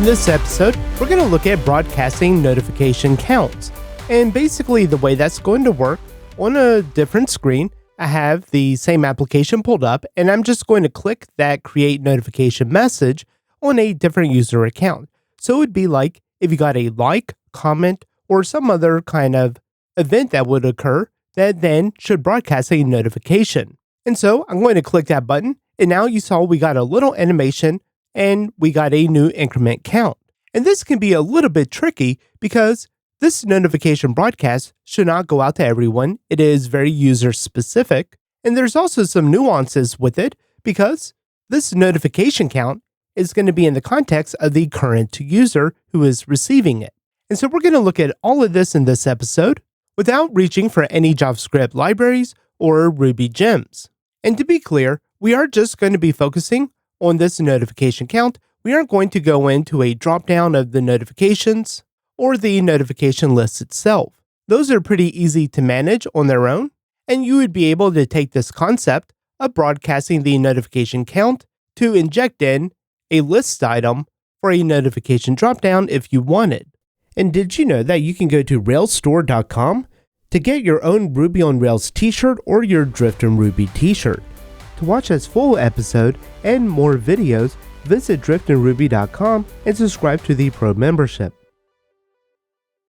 this episode, we're going to look at broadcasting notification counts. And basically the way that's going to work, on a different screen, I have the same application pulled up, and I'm just going to click that create notification message on a different user account. So it would be like if you got a like, comment, or some other kind of event that would occur that then should broadcast a notification. And so I'm going to click that button, and now you saw we got a little animation and we got a new increment count. And this can be a little bit tricky because this notification broadcast should not go out to everyone. It is very user specific. And there's also some nuances with it because this notification count is going to be in the context of the current user who is receiving it. And so we're going to look at all of this in this episode without reaching for any JavaScript libraries or Ruby gems. And to be clear, we are just going to be focusing on this notification count. We aren't going to go into a dropdown of the notifications or the notification list itself. Those are pretty easy to manage on their own, and you would be able to take this concept of broadcasting the notification count to inject in a list item for a notification dropdown if you wanted. And did you know that you can go to railsstore.com to get your own Ruby on Rails t-shirt or your Drift and Ruby t-shirt? To watch this full episode and more videos, visit driftandruby.com and subscribe to the Pro membership.